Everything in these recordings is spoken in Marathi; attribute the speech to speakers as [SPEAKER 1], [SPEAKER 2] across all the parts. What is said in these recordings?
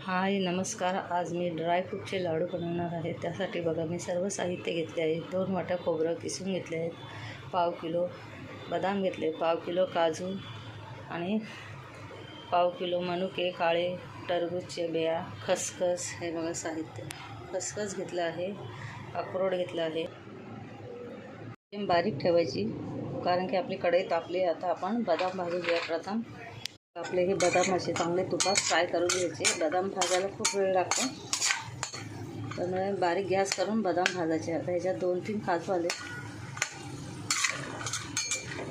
[SPEAKER 1] हाय नमस्कार. आज मी ड्रायफ्रूटचे लाडू बनवणार आहे. त्यासाठी बघा मी सर्व साहित्य घेतले आहे. 2 वाट्या खोबरं किसून घेतले आहेत, पाव किलो बदाम घेतले, पाव किलो काजू आणि पाव किलो मनुके काळे, टरबूजचे बिया, खसखस. हे बघा साहित्य. खसखस घेतलं आहे, अक्रोड घेतला आहे. बारीक ठेवायची कारण की आपली कढई तापली. आता आपण बदाम भाजून घ्या. प्रथम आपले हे बदाम असे चांगले तुपात फ्राय करून घ्यायचे. बदाम भाजायला खूप वेळ लागतो, त्यामुळे बारीक गॅस करून बदाम भाजायचे. आता ह्याच्यात 2-3 काजू आले.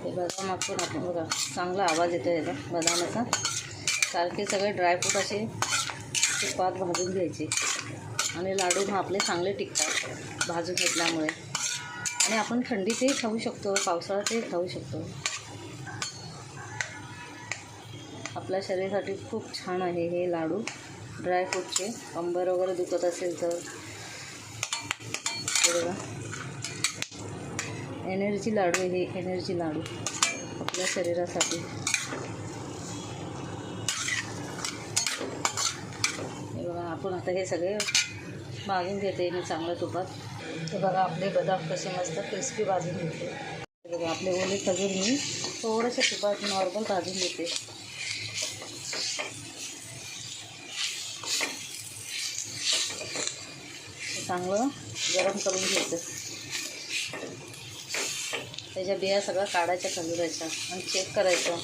[SPEAKER 1] हे बदाम आपण बघा चांगला आवाज येतो याचा बदामाचा. सारखे सगळे ड्रायफ्रूट असे तुपात भाजून घ्यायचे आणि लाडू मग आपले चांगले टिकतात भाजून घेतल्यामुळे. आणि आपण थंडीतही खाऊ शकतो, पावसाळ्यातही खाऊ शकतो. आपल्या शरीरासाठी खूप छान आहे हे लाडू ड्रायफ्रूटचे. कंबर वगैरे दुखत असेल तर बघा एनर्जी लाडू आहे हे. एनर्जी लाडू आपल्या शरीरासाठी. हे बघा आपण आता हे सगळे भाजून घेते मी चांगलं तुपात. ते बघा आपले बदाम कसे मस्त क्रिस्पी भाजून घेते. बघा आपले ओले खजूर मी थोडेसे तुपात नॉर्मल भाजून घेते. चांगलं गरम करून घ्यायचं. त्याच्या बिया सगळं काढायच्या खजुराच्या आणि चेक करायचं,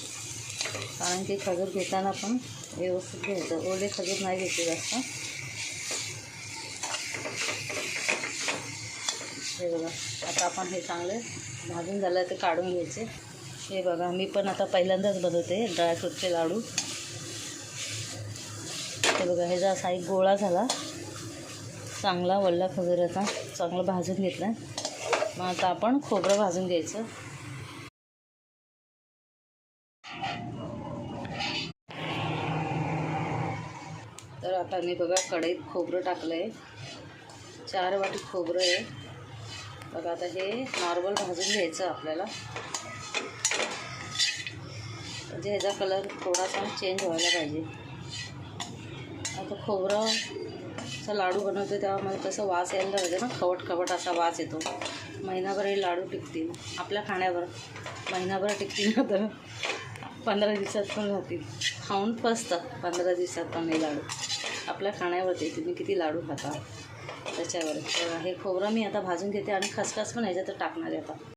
[SPEAKER 1] कारण की खजूर घेताना पण व्यवस्थित घ्यायचं. ओले खजूर नाही घ्यायचे जास्त. हे बघा आता आपण हे चांगले भाजून झालं ते काढून घ्यायचे. हे बघा मी पण आता पहिल्यांदाच बनवते ड्रायफ्रूटचे लाडू. हे बघा ह्याचा असा एक गोळा झाला चांगला वल्ला खजुराचा, चांगलं भाजून घेतला. मग आता आपण खोबरं भाजून घ्यायचं. तर आता मी बघा कढईत खोबरं टाकलं आहे. 4 वाटी खोबरं आहे. बघा आता हे नॉर्मल भाजून घ्यायचं आपल्याला, म्हणजे ह्याचा कलर थोडासा चेंज व्हायला पाहिजे. आता खोबरंचा लाडू बनवतो तेव्हा मला कसं वास यायला पाहिजे ना, खवट असा वास येतो. महिनाभर हे लाडू टिकतील आपल्या खाण्यावर. महिनाभर टिकतील ना, तर 15 दिवसात पण राहतील. खाऊन फसतात 15 दिवसात पण हे लाडू. आपल्या खाण्यावरती तुम्ही किती लाडू खाता त्याच्यावर. हे खोबरं मी आता भाजून घेते आणि खसखस पण ह्याच्यात टाकणार आहे आता.